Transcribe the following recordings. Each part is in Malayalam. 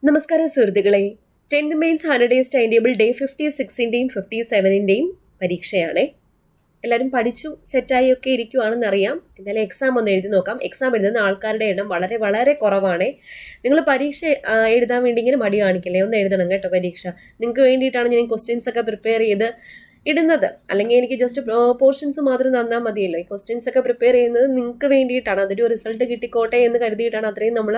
നമസ്കാരം സുഹൃത്തുക്കളെ. 10th mains 100 days time table day 56ന്റെയും 57ന്റെയും പരീക്ഷയാണേ. എല്ലാവരും പഠിച്ചു സെറ്റായി ഒക്കെ ഇരിക്കുവാണെന്ന് അറിയാം. എന്തായാലും എക്സാം ഒന്ന് എഴുതി നോക്കാം. എക്സാം എഴുതുന്ന ആൾക്കാരുടെ എണ്ണം വളരെ വളരെ കുറവാണേ. നിങ്ങൾ പരീക്ഷ എഴുതാൻ വേണ്ടി ഇങ്ങനെ മടി കാണിക്കില്ലേ, ഒന്ന് എഴുതണം കേട്ടോ. പരീക്ഷ നിങ്ങൾക്ക് വേണ്ടിയിട്ടാണ് ഞാൻ ക്വസ്റ്റ്യൻസ് ഒക്കെ പ്രിപ്പയർ ചെയ്ത് ഇടുന്നത്. അല്ലെങ്കിൽ എനിക്ക് ജസ്റ്റ് പോർഷൻസ് മാത്രം തന്നാൽ മതിയല്ലോ. ഈ ക്വസ്റ്റ്യൻസ് ഒക്കെ പ്രിപ്പയർ ചെയ്യുന്നത് നിങ്ങൾക്ക് വേണ്ടിയിട്ടാണ്. അതൊരു റിസൾട്ട് കിട്ടിക്കോട്ടെ എന്ന് കരുതിയിട്ടാണ് അത്രയും നമ്മൾ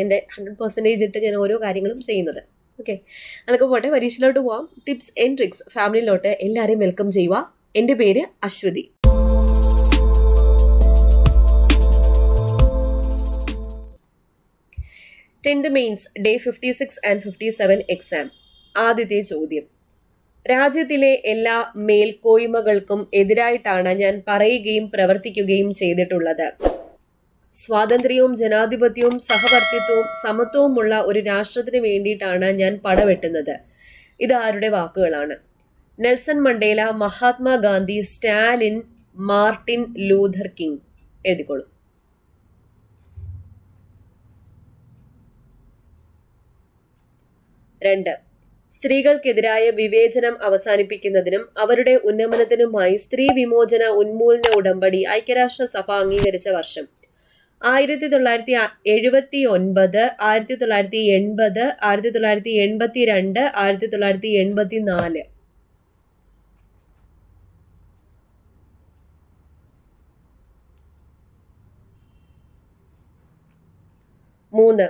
എൻ്റെ 100% ഇട്ട് ഞാൻ ഓരോ കാര്യങ്ങളും ചെയ്യുന്നത്. ഓക്കെ, അതൊക്കെ പോട്ടെ, പരീക്ഷയിലോട്ട് പോവാം. ടിപ്സ് ആൻഡ് ട്രിക്സ് ഫാമിലിയിലോട്ട് എല്ലാവരെയും വെൽക്കം ചെയ്യുക. എൻ്റെ പേര് Aswathy. Tenth mains day 56 and 57 exam. ആദ്യത്തെ ചോദ്യം: രാജ്യത്തിലെ എല്ലാ മേൽക്കോയ്മകൾക്കും എതിരായിട്ടാണ് ഞാൻ പറയുകയും പ്രവർത്തിക്കുകയും ചെയ്തിട്ടുള്ളത്. സ്വാതന്ത്ര്യവും ജനാധിപത്യവും സഹവർത്തിത്വവും സമത്വവുമുള്ള ഒരു രാഷ്ട്രത്തിന് വേണ്ടിയിട്ടാണ് ഞാൻ പടവെട്ടുന്നത്. ഇത് ആരുടെ വാക്കുകളാണ്? Nelson Mandela, Mahatma Gandhi, Stalin, Martin Luther King. എഴുതിക്കോളൂ. രണ്ട്, സ്ത്രീകൾക്കെതിരായ വിവേചനം അവസാനിപ്പിക്കുന്നതിനും അവരുടെ ഉന്നമനത്തിനുമായി സ്ത്രീ വിമോചന ഉന്മൂലന ഉടമ്പടി ഐക്യരാഷ്ട്രസഭ അംഗീകരിച്ച വർഷം? 1979, 1980, 1982, 1984. മൂന്ന്,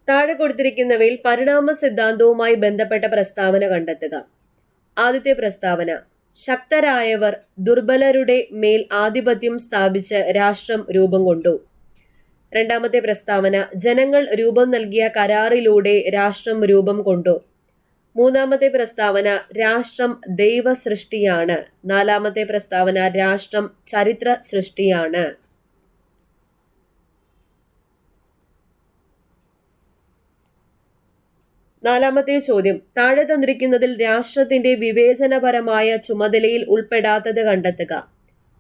താഴെ കൊടുത്തിരിക്കുന്നവയിൽ പരിണാമ സിദ്ധാന്തവുമായി ബന്ധപ്പെട്ട പ്രസ്താവന കണ്ടെത്തുക. ആദ്യത്തെ പ്രസ്താവന: ശക്തരായവർ ദുർബലരുടെ മേൽ ആധിപത്യം സ്ഥാപിച്ച് രാഷ്ട്രം രൂപം കൊണ്ടു. രണ്ടാമത്തെ പ്രസ്താവന: ജനങ്ങൾ രൂപം നൽകിയ കരാറിലൂടെ രാഷ്ട്രം രൂപം കൊണ്ടു. മൂന്നാമത്തെ പ്രസ്താവന: രാഷ്ട്രം ദൈവ സൃഷ്ടിയാണ്. നാലാമത്തെ പ്രസ്താവന: രാഷ്ട്രം ചരിത്ര സൃഷ്ടിയാണ്. നാലാമത്തെ ചോദ്യം: താഴെ തന്നിരിക്കുന്നതിൽ രാഷ്ട്രത്തിന്റെ വിവേചനപരമായ ചുമതലയിൽ ഉൾപ്പെടാത്തത് കണ്ടെത്തുക.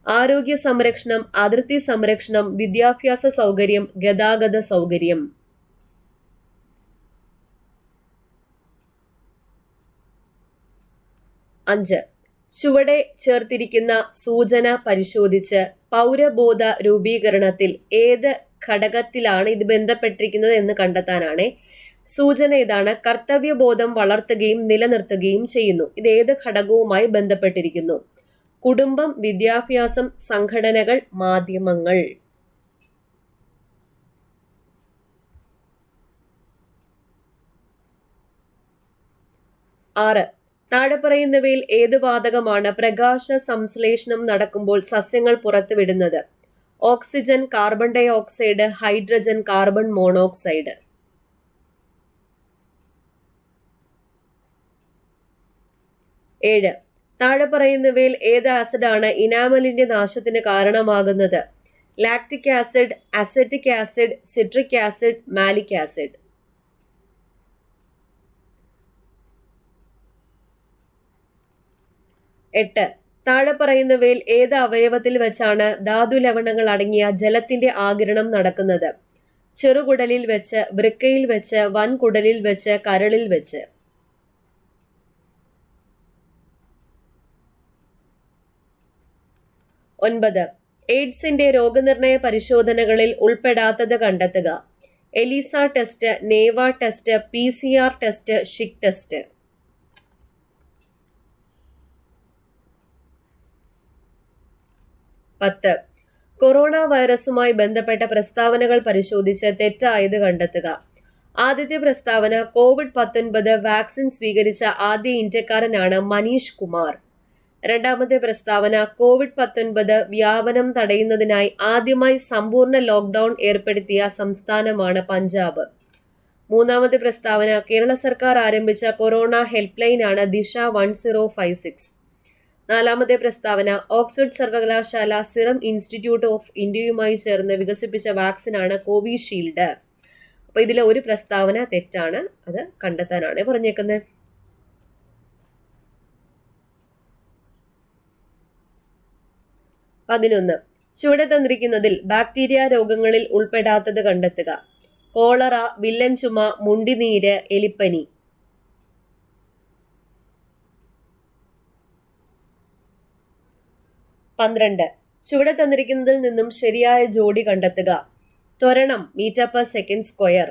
ആരോഗ്യ സംരക്ഷണം, അതിർത്തി സംരക്ഷണം, വിദ്യാഭ്യാസ സൗകര്യം, ഗതാഗത സൗകര്യം. 5, ചുവടെ ചേർത്തിരിക്കുന്ന സൂചന പരിശോധിച്ച് പൗരബോധ രൂപീകരണത്തിൽ ഏത് ഘടകത്തിലാണ് ഇത് ബന്ധപ്പെട്ടിരിക്കുന്നത് എന്ന് കണ്ടെത്താനാണ്. സൂചന ഇതാണ്: കർത്തവ്യബോധം വളർത്തുകയും നിലനിർത്തുകയും ചെയ്യുന്നു. ഇത് ഏത് ഘടകവുമായി ബന്ധപ്പെട്ടിരിക്കുന്നു? കുടുംബം, വിദ്യാഭ്യാസം, സംഘടനകൾ, മാധ്യമങ്ങൾ. 6, താഴെ പറയുന്നവയിൽ ഏത് വാതകമാണ് പ്രകാശ സംശ്ലേഷണം നടക്കുമ്പോൾ സസ്യങ്ങൾ പുറത്തുവിടുന്നത്? Oxygen, carbon dioxide, hydrogen, carbon monoxide. 7, താഴെ പറയുന്നവയിൽ ഏത് ആസിഡാണ് ഇനാമലിന്റെ നാശത്തിന് കാരണമാകുന്നത്? Lactic acid, acetic acid, citric acid, malic acid. 8, താഴെ പറയുന്നവയിൽ ഏത് അവയവത്തിൽ വെച്ചാണ് ധാതു ലവണങ്ങൾ അടങ്ങിയ ജലത്തിന്റെ ആഗിരണം നടക്കുന്നത്? ചെറുകുടലിൽ വെച്ച്, വൃക്കയിൽ വെച്ച്, വൻകുടലിൽ വെച്ച്, കരളിൽ വെച്ച്. 9, എയ്ഡ്സിന്റെ രോഗനിർണയ പരിശോധനകളിൽ ഉൾപ്പെടാത്തത് കണ്ടെത്തുക. എലിസ ടെസ്റ്റ്, നേവ test, PCR test, Schick test. 10, corona വൈറസുമായി ബന്ധപ്പെട്ട പ്രസ്താവനകൾ പരിശോധിച്ച് തെറ്റായത് കണ്ടെത്തുക. ആദ്യത്തെ പ്രസ്താവന: COVID-19 വാക്സിൻ സ്വീകരിച്ച ആദ്യ ഇന്ത്യക്കാരനാണ് മനീഷ് കുമാർ. രണ്ടാമത്തെ പ്രസ്താവന: COVID-19 വ്യാപനം തടയുന്നതിനായി ആദ്യമായി സമ്പൂർണ്ണ ലോക്ക്ഡൌൺ ഏർപ്പെടുത്തിയ സംസ്ഥാനമാണ് പഞ്ചാബ്. മൂന്നാമത്തെ പ്രസ്താവന: കേരള സർക്കാർ ആരംഭിച്ച കൊറോണ ഹെൽപ്പ് ലൈനാണ് ദിശ 1056. നാലാമത്തെ പ്രസ്താവന: ഓക്സ്ഫോർഡ് സർവകലാശാല സിറം ഇൻസ്റ്റിറ്റ്യൂട്ട് ഓഫ് ഇന്ത്യയുമായി ചേർന്ന് വികസിപ്പിച്ച വാക്സിനാണ് കോവിഷീൽഡ്. അപ്പൊ ഇതിലെ ഒരു പ്രസ്താവന തെറ്റാണ്, അത് കണ്ടെത്താനാണ് പറഞ്ഞേക്കുന്നത്. 11, ചുവടെ തന്നിരിക്കുന്നതിൽ ബാക്ടീരിയ രോഗങ്ങളിൽ ഉൾപ്പെടാത്തത് കണ്ടെത്തുക. കോളറ, വില്ലൻ ചുമ, മുണ്ടിനീര്, എലിപ്പനി. 12. ചുവടെ തന്നിരിക്കുന്നതിൽ നിന്നും ശരിയായ ജോഡി കണ്ടെത്തുക. ത്വരണം metre per second square,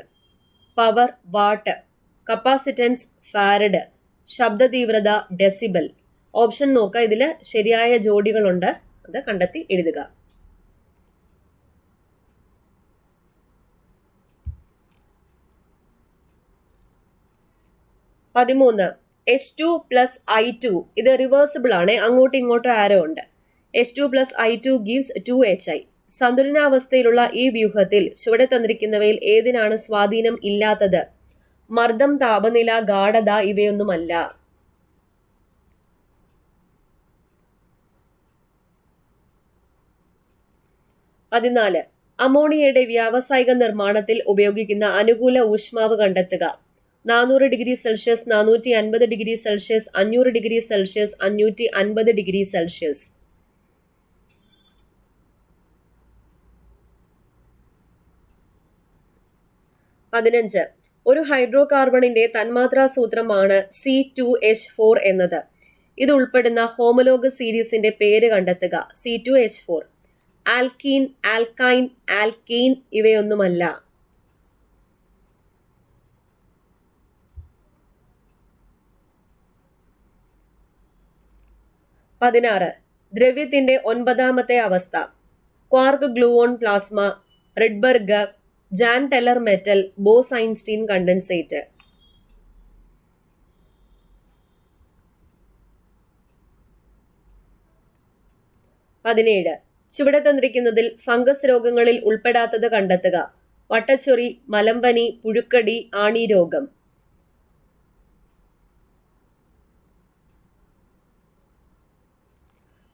power watt, capacitance farad, ശബ്ദ തീവ്രത ഡെസിബൽ. ഓപ്ഷൻ നോക്കുക, ഇതിൽ ശരിയായ ജോഡികളുണ്ട്, അത് കണ്ടെത്തി എഴുതുക. 13. H2 പ്ലസ് I2 ഇത് റിവേഴ്സിബിൾ ആണ്, അങ്ങോട്ടും ഇങ്ങോട്ടും ആരോ ഉണ്ട്. H2 plus I2 gives 2HI. സന്തുലനാവസ്ഥയിലുള്ള ഈ വ്യൂഹത്തിൽ ചുവടെ തന്നിരിക്കുന്നവയിൽ ഏതിനാണ് സ്വാധീനം ഇല്ലാത്തത്? മർദ്ദം, താപനില, ഗാഢത ഇവയൊന്നുമല്ല. 14. അമോണിയയുടെ വ്യാവസായിക നിർമ്മാണത്തിൽ ഉപയോഗിക്കുന്ന അനുകൂല ഊഷ്മാവ് കണ്ടെത്തുക. 400 degree Celsius, 450 degree Celsius, 500 degree Celsius, 550 degree Celsius. 15. ഒരു ഹൈഡ്രോ കാർബണിന്റെ തന്മാത്രാ സൂത്രമാണ് C2H4 എന്നത്. ഇത് ഉൾപ്പെടുന്ന ഹോമലോഗ് സീരീസിന്റെ പേര് കണ്ടെത്തുക. C2H4. ആൽക്കീൻ, ആൽക്കൈൻ, ആൽക്കീൻ ഇവയൊന്നുമല്ല. 16. ദ്രവ്യത്തിന്റെ 9ാമത്തെ അവസ്ഥ. Quark, gluon, plasma, Rydberg, Jahn Teller metal, Bose Einstein condensate. 17. ചുവടെ തന്നിരിക്കുന്നതിൽ ഫംഗസ് രോഗങ്ങളിൽ ഉൾപ്പെടാത്തത് കണ്ടെത്തുക. വട്ടച്ചൊറി, മലമ്പനി, പുഴുക്കടി, ആണി രോഗം.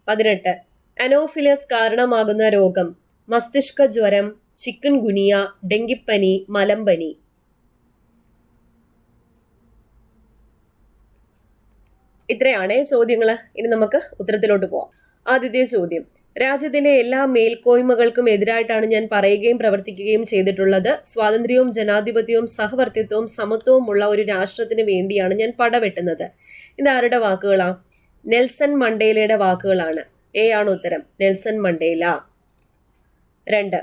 18. അനോഫിലസ് കാരണമാകുന്ന രോഗം. മസ്തിഷ്ക ജ്വരം, ചിക്കൻ ഗുനിയ, ഡെങ്കിപ്പനി, മലമ്പനി. 13 ചോദ്യങ്ങൾ. ഇനി നമുക്ക് ഉത്തരത്തിലോട്ട് പോവാം. ആദ്യത്തെ ചോദ്യം. രാജ്യത്തിലെ എല്ലാ മേൽക്കോയ്മകൾക്കും എതിരായിട്ടാണ് ഞാൻ പറയുകയും പ്രവർത്തിക്കുകയും ചെയ്തിട്ടുള്ളത്. സ്വാതന്ത്ര്യവും ജനാധിപത്യവും സഹവർത്തിത്വവും സമത്വവും ഉള്ള ഒരു രാഷ്ട്രത്തിന് വേണ്ടിയാണ് ഞാൻ പടവെട്ടുന്നത്. ഇതാരുടെ വാക്കുകളാ? നെൽസൺ മണ്ടേലയുടെ വാക്കുകളാണ്. എ ആണ് ഉത്തരം, നെൽസൺ മണ്ടേല. 2.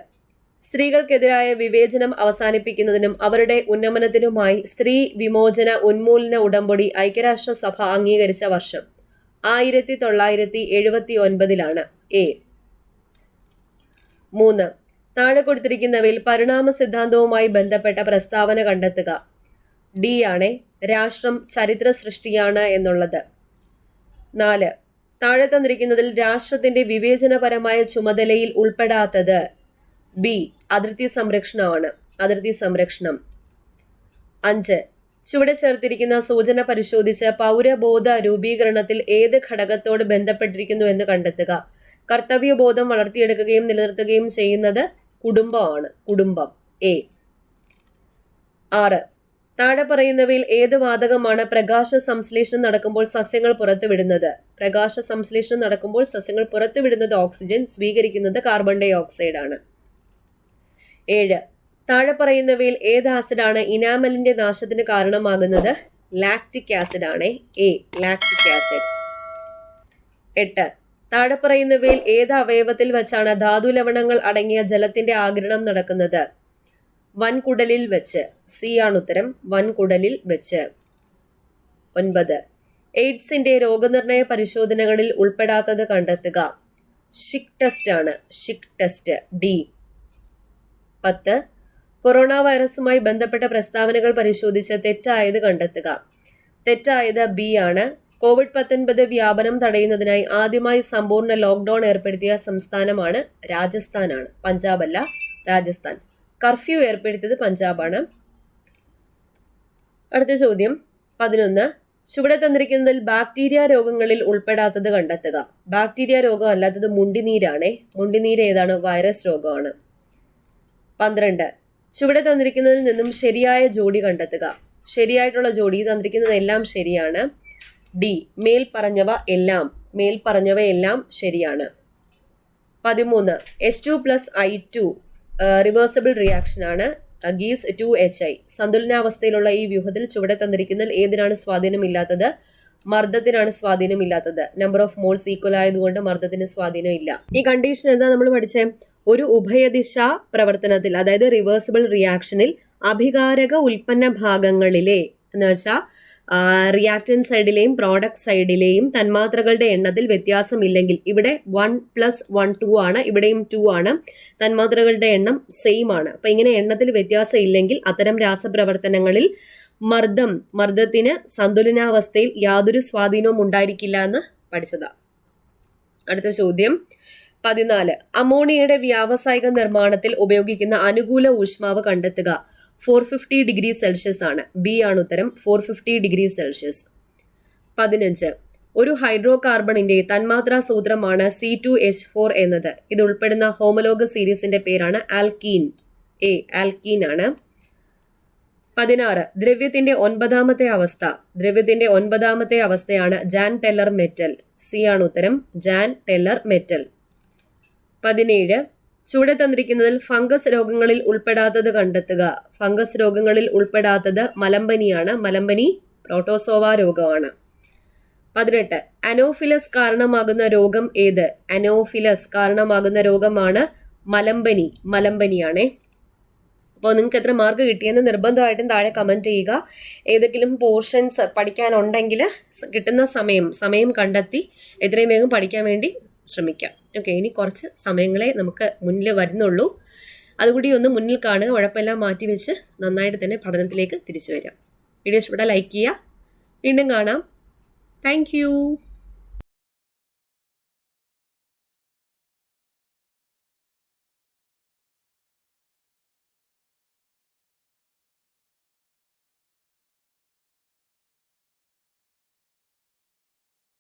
സ്ത്രീകൾക്കെതിരായ വിവേചനം അവസാനിപ്പിക്കുന്നതിനും അവരുടെ ഉന്നമനത്തിനുമായി സ്ത്രീ വിമോചന ഉന്മൂലന ഉടമ്പടി ഐക്യരാഷ്ട്രസഭ അംഗീകരിച്ച വർഷം 1979 എ. 3. താഴെ കൊടുത്തിരിക്കുന്നവയിൽ പരിണാമ സിദ്ധാന്തവുമായി ബന്ധപ്പെട്ട പ്രസ്താവന കണ്ടെത്തുക. ഡി ആണ്, രാഷ്ട്രം ചരിത്ര സൃഷ്ടിയാണ് എന്നുള്ളത്. 4. താഴെ തന്നിരിക്കുന്നതിൽ രാഷ്ട്രത്തിന്റെ വിവേചനപരമായ ചുമതലയിൽ ഉൾപ്പെടാത്തത്. ബി. അതിർത്തി സംരക്ഷണമാണ്, അതിർത്തി സംരക്ഷണം. 5. ചുവടെ ചേർത്തിരിക്കുന്ന സൂചന പരിശോധിച്ച് പൗരബോധ രൂപീകരണത്തിൽ ഏത് ഘടകത്തോട് ബന്ധപ്പെട്ടിരിക്കുന്നു എന്ന് കണ്ടെത്തുക. കർത്തവ്യബോധം വളർത്തിയെടുക്കുകയും നിലനിർത്തുകയും ചെയ്യുന്നത് കുടുംബമാണ്, കുടുംബം. എ. 6. താഴെ പറയുന്നവയിൽ ഏത് വാതകമാണ് പ്രകാശ സംശ്ലേഷണം നടക്കുമ്പോൾ സസ്യങ്ങൾ പുറത്തുവിടുന്നത്? പ്രകാശ സംശ്ലേഷണം നടക്കുമ്പോൾ സസ്യങ്ങൾ പുറത്തുവിടുന്നത് ഓക്സിജൻ, സ്വീകരിക്കുന്നത് കാർബൺ ഡൈ ഓക്സൈഡ് ആണ്. 7. താഴെ പറയുന്നവയിൽ ഏത് ആസിഡാണ് ഇനാമലിന്റെ നാശത്തിന് കാരണമാകുന്നത്? ലാക്റ്റിക് ആസിഡ് ആണ്. എ. Lactic acid. 8. താഴെ പറയുന്നവയിൽ ഏത് അവയവത്തിൽ വെച്ചാണ് ധാതു ലവണങ്ങൾ അടങ്ങിയ ജലത്തിന്റെ ആഗിരണം നടക്കുന്നത്? വൻകുടലിൽ വെച്ച്. സി ആണ് ഉത്തരം, വൻകുടലിൽ വെച്ച്. 9. എയ്ഡ്സിന്റെ രോഗനിർണയ പരിശോധനകളിൽ ഉൾപ്പെടാത്തത് കണ്ടെത്തുക. ഷിക് ടെസ്റ്റ് ആണ്, ഷിക് ടെസ്റ്റ്. ഡി. 10. കൊറോണ വൈറസുമായി ബന്ധപ്പെട്ട പ്രസ്താവനകൾ പരിശോധിച്ച് തെറ്റായത് കണ്ടെത്തുക. തെറ്റായത് ബി ആണ്. COVID-19 വ്യാപനം തടയുന്നതിനായി ആദ്യമായി സമ്പൂർണ്ണ ലോക്ക്ഡൌൺ ഏർപ്പെടുത്തിയ സംസ്ഥാനമാണ് രാജസ്ഥാനാണ്, പഞ്ചാബല്ല, രാജസ്ഥാൻ. കർഫ്യൂ ഏർപ്പെടുത്തിയത് പഞ്ചാബാണ്. അടുത്ത ചോദ്യം. 11. ചുവടെ തന്നിരിക്കുന്നതിൽ ബാക്ടീരിയ രോഗങ്ങളിൽ ഉൾപ്പെടാത്തത് കണ്ടെത്തുക. ബാക്ടീരിയ രോഗം അല്ലാത്തത് മുണ്ടിനീരാണേ. മുണ്ടിനീര് ഏതാണ്? വൈറസ് രോഗമാണ്. 12. ചുവടെ തന്നിരിക്കുന്നതിൽ നിന്നും ശരിയായ ജോഡി കണ്ടെത്തുക. ശരിയായിട്ടുള്ള ജോഡി തന്നിരിക്കുന്നതെല്ലാം ശരിയാണ്. ഡി. മേൽപ്പറഞ്ഞവയെല്ലാം ശരിയാണ്. 13. H2 plus I2 reversible reaction ആണ്. ഗീസ് 2HI. സന്തുലനാവസ്ഥയിലുള്ള ഈ വ്യൂഹത്തിൽ ചുവടെ തന്നിരിക്കുന്നതിൽ ഏതിനാണ് സ്വാധീനമില്ലാത്തത്? മർദ്ദത്തിനാണ് സ്വാധീനമില്ലാത്തത്. നമ്പർ ഓഫ് മോൾസ് ഈക്വൽ ആയതുകൊണ്ട് മർദ്ദത്തിന് സ്വാധീനം ഇല്ല. ഈ കണ്ടീഷൻ എന്താ നമ്മൾ പഠിച്ചേ? ഒരു ഉഭയദിശ പ്രവർത്തനത്തിൽ, അതായത് റിവേഴ്സിബിൾ റിയാക്ഷനിൽ അഭികാരക ഉൽപ്പന്ന ഭാഗങ്ങളിലെ എന്ന് വെച്ചാൽ റിയാക്ടൻ സൈഡിലെയും പ്രോഡക്റ്റ് സൈഡിലെയും തന്മാത്രകളുടെ എണ്ണത്തിൽ വ്യത്യാസമില്ലെങ്കിൽ, ഇവിടെ 1+1 2 ആണ്, ഇവിടെയും 2 ആണ്, തന്മാത്രകളുടെ എണ്ണം സെയിം ആണ്. അപ്പൊ ഇങ്ങനെ എണ്ണത്തിൽ വ്യത്യാസം ഇല്ലെങ്കിൽ അത്തരം രാസപ്രവർത്തനങ്ങളിൽ മർദ്ദത്തിന് സന്തുലനാവസ്ഥയിൽ യാതൊരു സ്വാധീനവും ഉണ്ടായിരിക്കില്ല എന്ന് പഠിച്ചതാ. അടുത്ത ചോദ്യം 14. അമോണിയയുടെ വ്യാവസായിക നിർമ്മാണത്തിൽ ഉപയോഗിക്കുന്ന അനുകൂല ഊഷ്മാവ് കണ്ടെത്തുക. 450 ഡിഗ്രി സെൽഷ്യസ് ആണ്. ബി ആണ് ഉത്തരം, 450 ഡിഗ്രി സെൽഷ്യസ്. 15. ഒരു ഹൈഡ്രോ കാർബണിന്റെ തന്മാത്രാ സൂത്രമാണ് C2H4 എന്നത്. ഇത് ഉൾപ്പെടുന്ന ഹോമോലോഗസ് സീരീസിന്റെ പേരാണ് ആൽക്കീൻ. എ ആൽക്കീൻ ആണ്. 16. ദ്രവ്യത്തിന്റെ 9ാമത്തെ അവസ്ഥ. ദ്രവ്യത്തിന്റെ 9ാമത്തെ അവസ്ഥയാണ് ജാൻ ടെല്ലർ മെറ്റൽ. സി ആണ് ഉത്തരം, ജാൻ ടെല്ലർ മെറ്റൽ. 17. ചുവടെ തന്നിരിക്കുന്നതിൽ ഫംഗസ് രോഗങ്ങളിൽ ഉൾപ്പെടാത്തത് കണ്ടെത്തുക. ഫംഗസ് രോഗങ്ങളിൽ ഉൾപ്പെടാത്തത് മലമ്പനിയാണ്. മലമ്പനി പ്രോട്ടോസോവ രോഗമാണ്. 18. അനോഫിലസ് കാരണമാകുന്ന രോഗം ഏത്? അനോഫിലസ് കാരണമാകുന്ന രോഗമാണ് മലമ്പനിയാണേ. അപ്പോൾ നിങ്ങൾക്ക് എത്ര മാർക്ക് കിട്ടിയെന്ന് നിർബന്ധമായിട്ടും താഴെ കമൻറ്റ് ചെയ്യുക. ഏതെങ്കിലും പോർഷൻസ് പഠിക്കാനുണ്ടെങ്കിൽ കിട്ടുന്ന സമയം കണ്ടെത്തി എത്രയും വേഗം പഠിക്കാൻ വേണ്ടി ശ്രമിക്കാം. ഓക്കെ, ഇനി കുറച്ച് സമയങ്ങളെ നമുക്ക് മുന്നിൽ വരുന്നുള്ളൂ. അതുകൂടി ഒന്ന് മുന്നിൽ കാണുക. ഉഴപ്പെല്ലാം മാറ്റി വെച്ച് നന്നായിട്ട് തന്നെ പഠനത്തിലേക്ക് തിരിച്ചു വരാം. വീഡിയോ ഇഷ്ടപ്പെട്ടാൽ ലൈക്ക് ചെയ്യുക. വീണ്ടും കാണാം. താങ്ക്